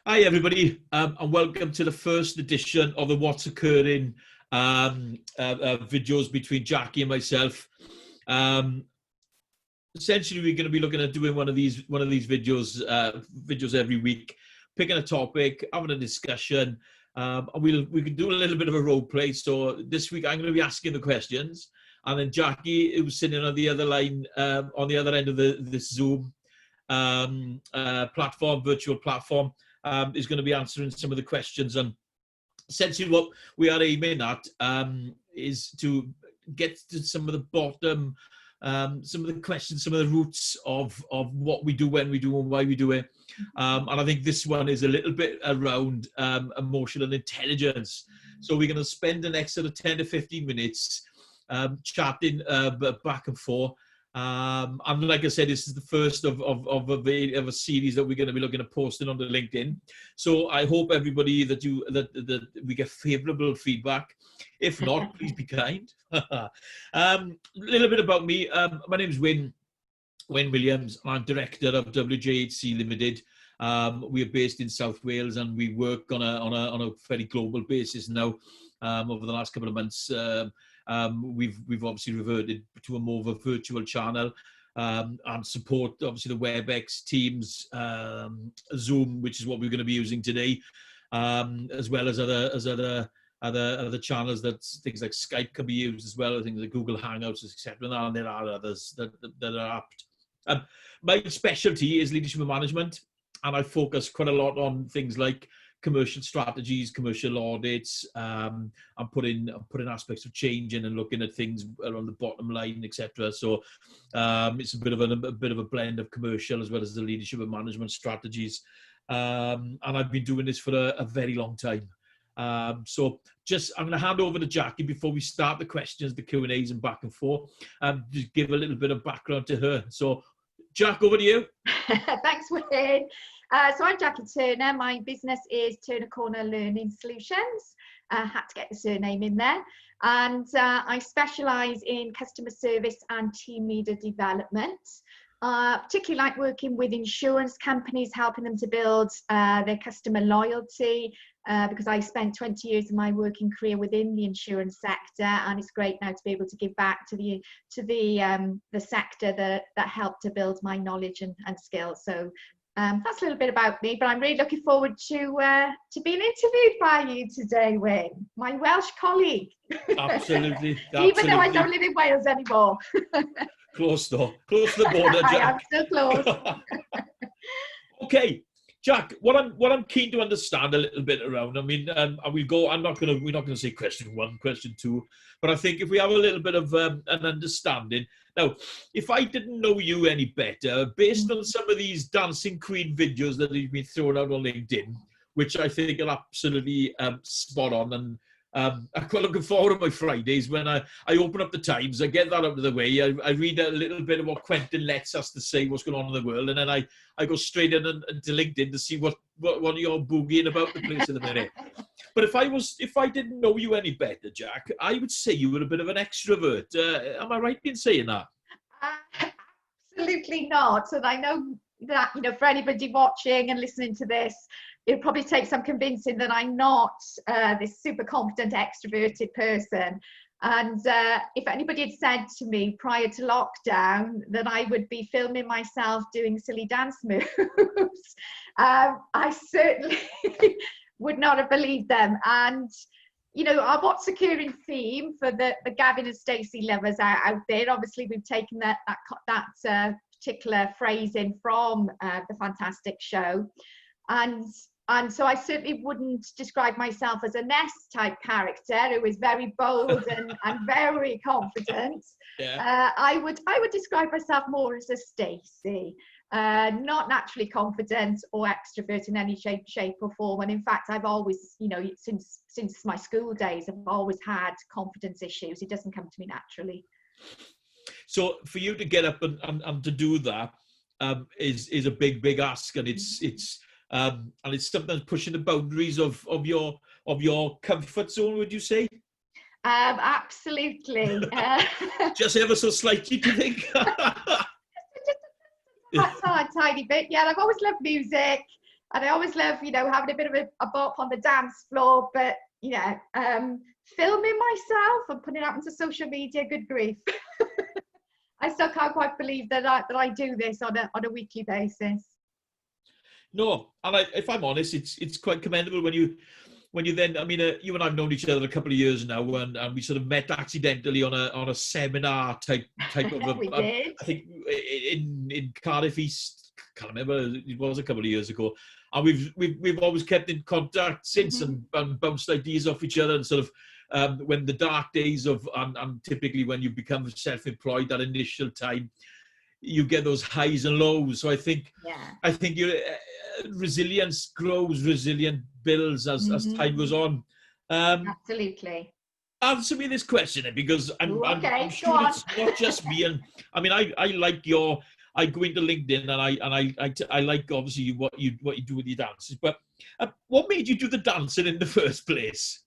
Hi, everybody, and welcome to the first edition of the What's Occurring videos between Jackie and myself. Essentially, we're going to be looking at doing one of these videos every week, picking a topic, having a discussion, and we can do a little bit of a role play. So this week, I'm going to be asking the questions, and then Jackie, who's sitting on the other line, on the other end of this Zoom virtual platform, is going to be answering some of the questions. And essentially what we are aiming at is to get to some of the bottom, some of the questions, some of the roots of what we do, when we do, and why we do it. And I think this one is a little bit around emotional intelligence. So we're going to spend the next sort of 10 to 15 minutes chatting back and forth. And like I said, this is the first of a series that we're going to be looking at posting on the LinkedIn. So I hope everybody that we get favourable feedback. If not, please be kind. A little bit about me. My name is Wyn Williams. I'm director of WJHC Limited. We are based in South Wales, and we work on a very global basis now. Over the last couple of months, we've obviously reverted to a more of a virtual channel, and support obviously the WebEx, Teams, Zoom, which is what we're going to be using today, as well as other channels. That things like Skype can be used as well, things like Google Hangouts, etc. And there are others that are apt. My specialty is leadership and management, and I focus quite a lot on things like commercial strategies, commercial audits. I'm putting aspects of change in and looking at things around the bottom line, etc. So it's a bit of a blend of commercial as well as the leadership and management strategies. And I've been doing this for a very long time. So I'm going to hand over to Jackie before we start the questions, the Q&As and back and forth, just give a little bit of background to her. So Jack, over to you. Thanks, Wyn. So I'm Jackie Turner. My business is Turner Corner Learning Solutions. Had to get the surname in there. And I specialise in customer service and team leader development. Particularly like working with insurance companies, helping them to build their customer loyalty, because I spent 20 years of my working career within the insurance sector, and it's great now to be able to give back to the sector that helped to build my knowledge and skills. So that's a little bit about me, but I'm really looking forward to being interviewed by you today, Wyn, my Welsh colleague. Absolutely. Even though I don't live in Wales anymore. Close to the border, Jack. I am still close. Okay, Jack. What I'm keen to understand a little bit around. I mean, we're not going to say question one, question two, but I think if we have a little bit of an understanding. Now, if I didn't know you any better, based on some of these Dancing Queen videos that you've been throwing out on LinkedIn, which I think are absolutely spot on, and I'm quite looking forward to my Fridays when I open up the Times, I get that out of the way, I read a little bit of what Quentin Letts has to say, what's going on in the world, and then I go straight into LinkedIn to see what you're boogieing about the place in the minute. But if I didn't know you any better, Jack, I would say you were a bit of an extrovert. Am I right in saying that? Absolutely not. And I know that, for anybody watching and listening to this, it'll probably take some convincing that I'm not this super confident, extroverted person. And if anybody had said to me prior to lockdown that I would be filming myself doing silly dance moves, I certainly would not have believed them. And our What's Occurring theme for the Gavin and Stacey lovers out there, obviously we've taken that particular phrase in from the fantastic show, and so I certainly wouldn't describe myself as a Ness type character who is very bold and very confident. Yeah. I would describe myself more as a Stacey. Not naturally confident or extrovert in any shape or form, and in fact I've always, since my school days, I've always had confidence issues. It doesn't come to me naturally. So for you to get up and to do that is a big ask, and it's sometimes pushing the boundaries of your comfort zone, would you say? Absolutely. Just ever so slightly, do you think? That's a tiny bit. Yeah, I've always loved music. And I always love, you know, having a bit of a bop on the dance floor, but yeah, filming myself and putting it out into social media, good grief. I still can't quite believe that I do this on a weekly basis. No, and if I'm honest, it's quite commendable when you then, I mean, you and I've known each other a couple of years now, and we sort of met accidentally on a seminar type of We did. I think in Cardiff East, can't remember, it was a couple of years ago, and we've always kept in contact since, and bounced ideas off each other, and sort of when the dark days of and typically when you become self-employed, that initial time, you get those highs and lows. So I think your resilience grows, resilient builds as time goes on. Absolutely. Answer me this question, because I'm sure it's not just me. And I mean, I like I go into LinkedIn and I like obviously what you do with your dances. But what made you do the dancing in the first place?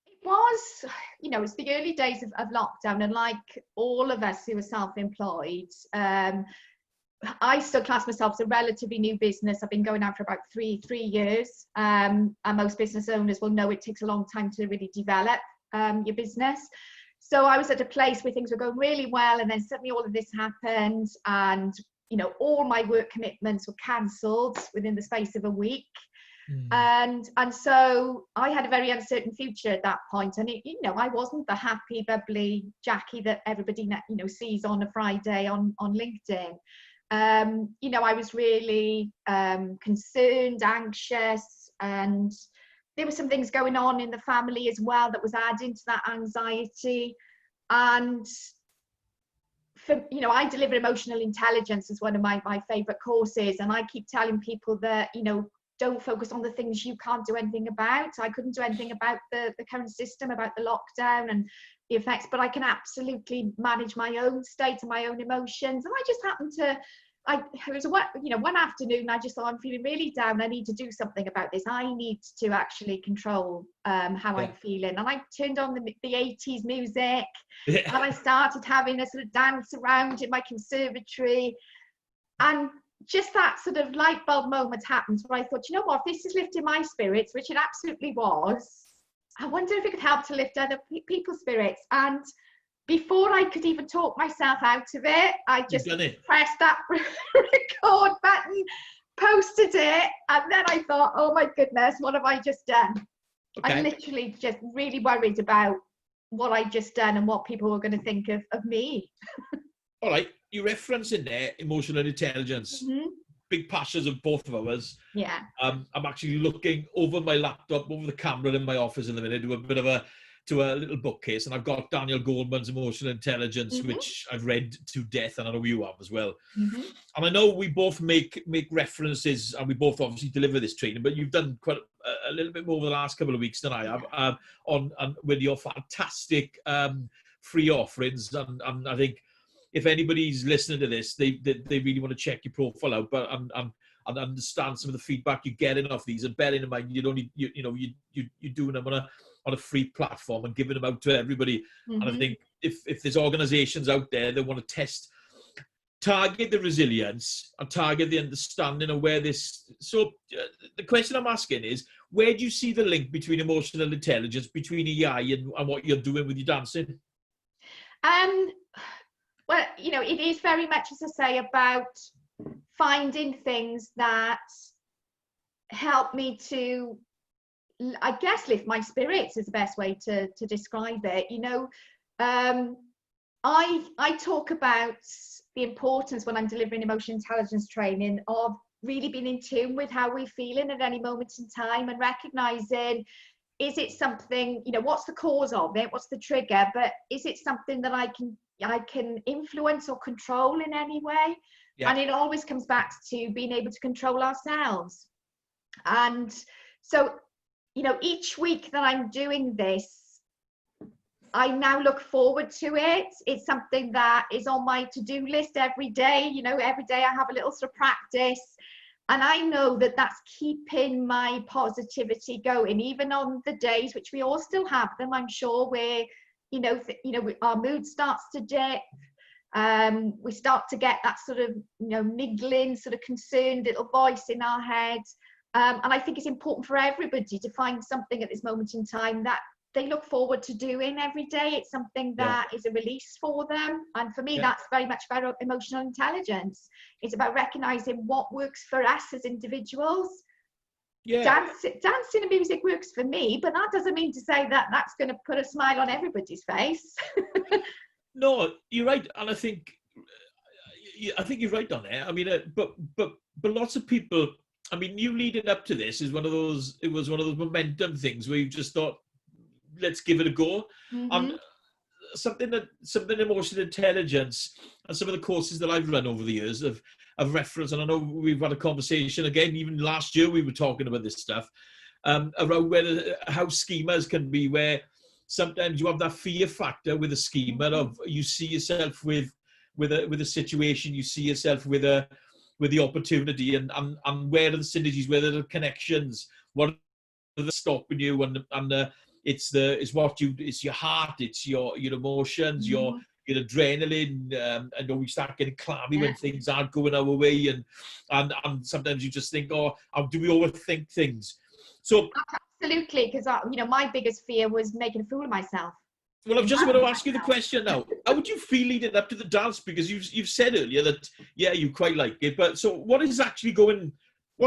It was, you know, it's the early days of lockdown, and like all of us who are self-employed, I still class myself as a relatively new business. I've been going out for about three years, and most business owners will know it takes a long time to really develop your business. So I was at a place where things were going really well, and then suddenly all of this happened, and you know, all my work commitments were cancelled within the space of a week. And so I had a very uncertain future at that point, and you know, I wasn't the happy, bubbly Jackie that everybody, you know, sees on a Friday on LinkedIn. You know, I was really concerned, anxious, and there were some things going on in the family as well that was adding to that anxiety. And for, you know, I deliver emotional intelligence as one of my favorite courses, and I keep telling people that, you know, don't focus on the things you can't do anything about. I couldn't do anything about the current system, about the lockdown and the effects, but I can absolutely manage my own state and my own emotions. And I just happened to, it was one afternoon, I just thought, I'm feeling really down. I need to do something about this. I need to actually control how I'm feeling. And I turned on the 80s music, and I started having a sort of dance around in my conservatory. And just that sort of light bulb moment happened where I thought, you know what, this is lifting my spirits, which it absolutely was. I wonder if it could help to lift other people's spirits. And before I could even talk myself out of it, I just pressed that record button, posted it, and then I thought, oh my goodness, what have I just done? I literally just really worried about what I'd just done and what people were going to think of me. All right, you reference in there emotional intelligence, big passions of both of ours. Yeah. I'm actually looking over my laptop, over the camera in my office in the minute, to a little bookcase, and I've got Daniel Goleman's Emotional Intelligence, which I've read to death, and I know you have as well. And I know we both make references, and we both obviously deliver this training, but you've done quite a little bit more over the last couple of weeks than I have, with your fantastic free offerings, and I think if anybody's listening to this, they really want to check your profile out, but and understand some of the feedback you're getting off these, and bearing in mind you're doing them on a free platform and giving them out to everybody. And I think if there's organizations out there that want to target the resilience and target the understanding of where this, so the question I'm asking is, where do you see the link between emotional intelligence, between EI and what you're doing with your dancing? Well, you know, it is very much, as I say, about finding things that help me to, I guess, lift my spirits is the best way to describe it. You know, I talk about the importance when I'm delivering emotional intelligence training of really being in tune with how we're feeling at any moment in time, and recognizing, is it something, you know, what's the cause of it, what's the trigger, but is it something that I can influence or control in any way? And it always comes back to being able to control ourselves. And so, you know, each week that I'm doing this, I now look forward to it. It's something that is on my to-do list every day. You know, every day I have a little sort of practice, and I know that that's keeping my positivity going, even on the days, which we all still have them, I'm sure, where, you know, our mood starts to dip. We start to get that sort of, niggling, sort of concerned little voice in our head. And I think it's important for everybody to find something at this moment in time that they look forward to doing every day. It's something that is a release for them. And for me, that's very much about emotional intelligence. It's about recognizing what works for us as individuals. Dancing and music works for me, but that doesn't mean to say that that's going to put a smile on everybody's face. No, you're right, and I think you're right on there. I mean, but lots of people. I mean, you leading up to this is one of those. It was one of those momentum things where you just thought, let's give it a go. And something emotional intelligence and some of the courses that I've run over the years of reference, and I know we've had a conversation again, even last year we were talking about this stuff, around how schemas can be, where sometimes you have that fear factor with a schema of you see yourself with a situation, you see yourself with the opportunity, and where are the synergies, where are the connections, what are the stopping you, and it's your heart, it's your emotions, your adrenaline, and we start getting clammy when things aren't going our way, and sometimes you just think, do we overthink things? So absolutely, because my biggest fear was making a fool of myself. Well, I'm just going to ask you the question now. How would you feel leading up to the dance? Because you've said earlier that you quite like it, but so what's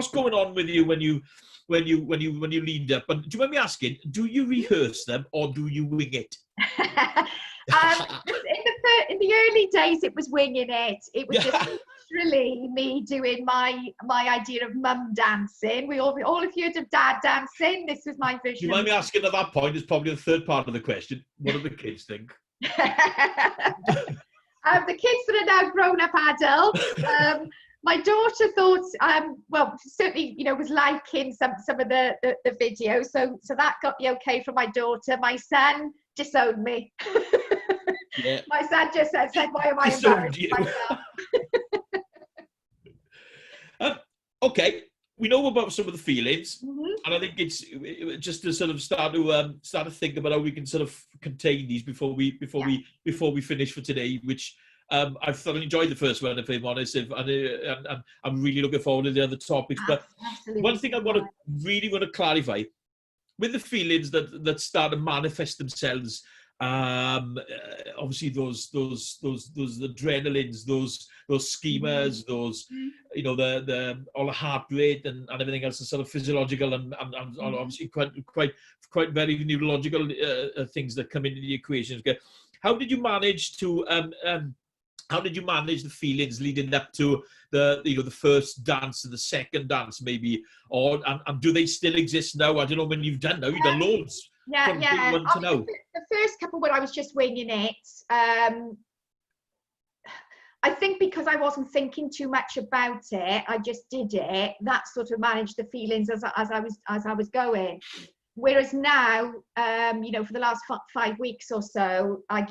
going on with you when you lead up? And do you mind me asking, do you rehearse them or do you wing it? In the early days, it was winging it. It was just literally me doing my idea of mum dancing. All of you heard of dad dancing. This was my vision. Do you mind me asking at that point? It's probably the third part of the question. What do the kids think? The kids that are now grown-up adults. My daughter thought, certainly, was liking some of the videos. So that got the okay from my daughter. My son disowned me. Yeah. My son just said, why am I embarrassing myself? Okay, we know about some of the feelings, and I think it's just to sort of start to think about how we can sort of contain these before we finish for today, which I've thoroughly enjoyed the first one, if I'm honest, and I'm really looking forward to the other topics. But absolutely. One thing I really want to clarify with the feelings that start to manifest themselves. Obviously those adrenalines, those schemas, those the all the heart rate and everything else is sort of physiological and obviously quite very neurological things that come into the equation. How did you manage the feelings leading up to the first dance and the second dance, maybe, and do they still exist now? I don't know when you've done loads. The first couple when I was just winging it, I think because I wasn't thinking too much about it, I just did it. That sort of managed the feelings as I was going. Whereas now, for the last 5 weeks or so, I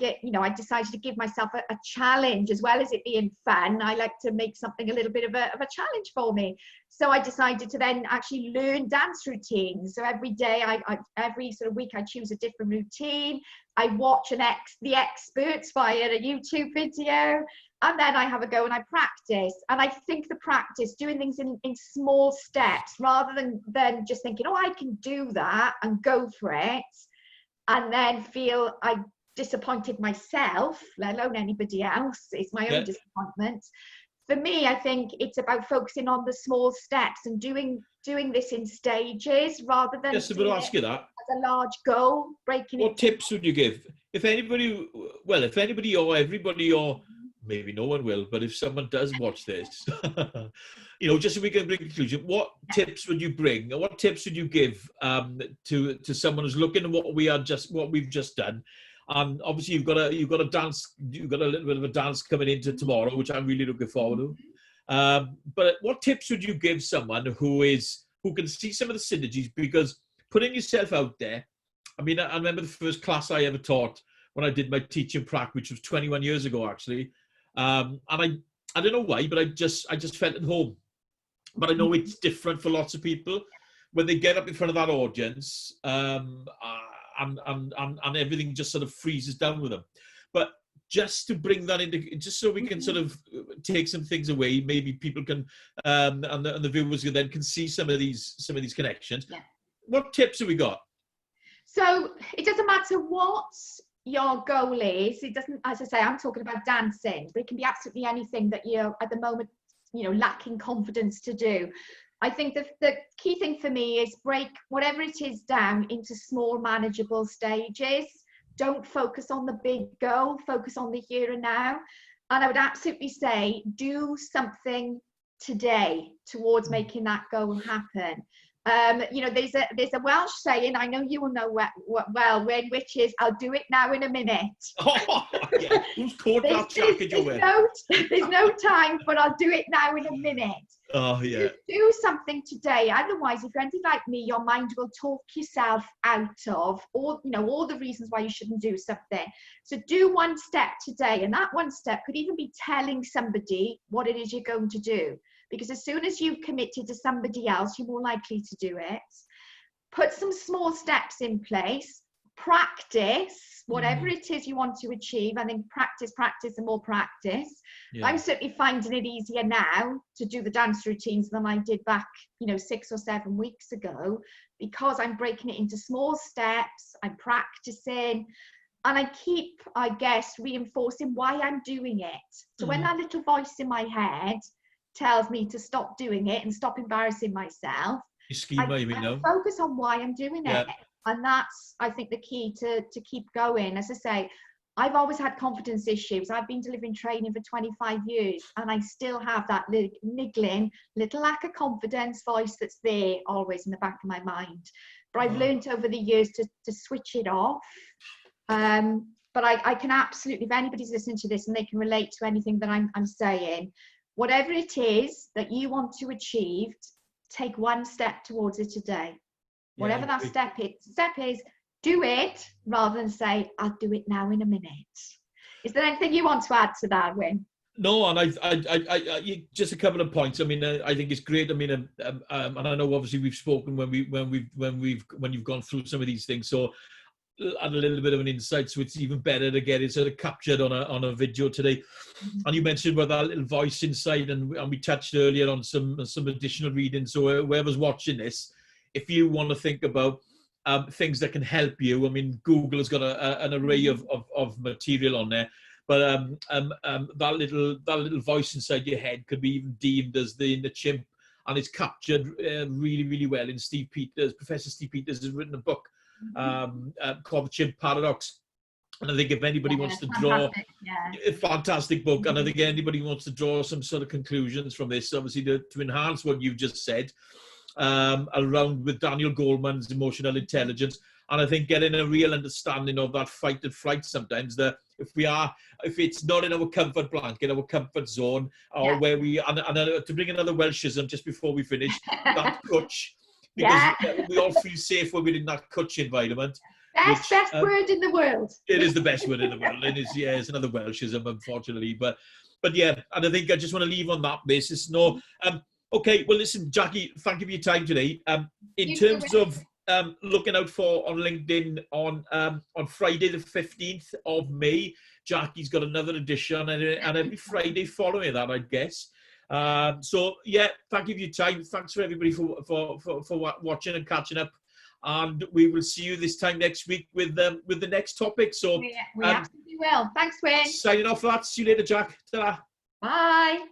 decided to give myself a challenge as well as it being fun. I like to make something a little bit of a challenge for me. So I decided to then actually learn dance routines. So every day, every sort of week, I choose a different routine. I watch the experts via a YouTube video. And then I have a go and I practice. And I think the practice, doing things in small steps, rather than just thinking, I can do that and go for it, and then feel I disappointed myself, let alone anybody else. It's my own disappointment. For me, I think it's about focusing on the small steps and doing this in stages rather than ask you that. As a large goal, breaking What tips would you give? If anybody or everybody or maybe no one will, but if someone does watch this, just so we can bring a conclusion, what tips would you bring? What tips would you give to someone who's looking at what we've just done? And obviously you've got a dance, you've got a little bit of a dance coming into tomorrow, which I'm really looking forward to. But what tips would you give someone who can see some of the synergies? Because putting yourself out there, I mean, I remember the first class I ever taught when I did my teaching prac, which was 21 years ago, actually. And I don't know why, but I just felt at home. But I know it's different for lots of people when they get up in front of that audience, and everything just sort of freezes down with them. But just to bring that into, just so we can sort of take some things away. Maybe people can, and the viewers then can see some of these connections. Yeah. What tips have we got? So it doesn't matter what your goal is. It doesn't, as I say, I'm talking about dancing, but it can be absolutely anything that you're at the moment, lacking confidence to do. I think the key thing for me is break whatever it is down into small, manageable stages. Don't focus on the big goal, focus on the here and now. And I would absolutely say, do something today towards making that goal happen. There's a Welsh saying, I know you will know well, which is, I'll do it now in a minute. Oh, yeah. Who's caught that jacket you're wearing? There's no time, but I'll do it now in a minute. Oh, yeah. Do something today. Otherwise, if you're anything like me, your mind will talk yourself out of all the reasons why you shouldn't do something. So do one step today. And that one step could even be telling somebody what it is you're going to do. Because as soon as you've committed to somebody else, you're more likely to do it. Put some small steps in place. Practice whatever it is you want to achieve. I think practice, and more practice. Yeah. I'm certainly finding it easier now to do the dance routines than I did back, 6 or 7 weeks ago, because I'm breaking it into small steps. I'm practicing. And I keep, I guess, reinforcing why I'm doing it. So when that little voice in my head tells me to stop doing it and stop embarrassing myself, I focus on why I'm doing it. And that's, I think, the key to keep going. As I say, I've always had confidence issues. I've been delivering training for 25 years, and I still have that niggling little lack of confidence voice that's there always in the back of my mind. But I've learned over the years to switch it off. But I can absolutely, if anybody's listening to this and they can relate to anything that I'm saying, whatever it is that you want to achieve, take one step towards it today. Whatever that step is, do it rather than say, I'll do it now in a minute. Is there anything you want to add to that, Wyn? No, and I just a couple of points. I mean, I think it's great. I mean, and I know obviously we've spoken when you've gone through some of these things. So add a little bit of an insight, so it's even better to get it sort of captured on a video today. And you mentioned about that little voice inside, and we touched earlier on some additional reading. So whoever's watching this, if you want to think about things that can help you, I mean, Google has got an array of material on there, but that little voice inside your head could be even deemed as the inner chimp, and it's captured really, really well in Professor Steve Peters has written a book called The Chimp Paradox. And I think if anybody wants to draw a fantastic book, and I think anybody wants to draw some sort of conclusions from this, obviously to enhance what you've just said, around with Daniel Goleman's emotional intelligence, and I think getting a real understanding of that fight and flight sometimes, that if it's not in our comfort blanket, our comfort zone, or where we, and to bring another Welshism just before we finish, that cutch, because we all feel safe when we're in that cutch environment. Best word in the world. It is the best word in the world. It is, it's another Welshism, unfortunately, but yeah, and I think I just want to leave on that basis. No, okay, well, listen, Jackie, thank you for your time today. In terms of looking out for on LinkedIn on Friday the 15th of May, Jackie's got another edition, and every Friday following that, I guess. So yeah, thank you for your time. Thanks for everybody for watching and catching up. And we will see you this time next week with the next topic. So we absolutely will. Thanks, Wyn. Signing off for that. See you later, Jack. Ta-ra. Bye.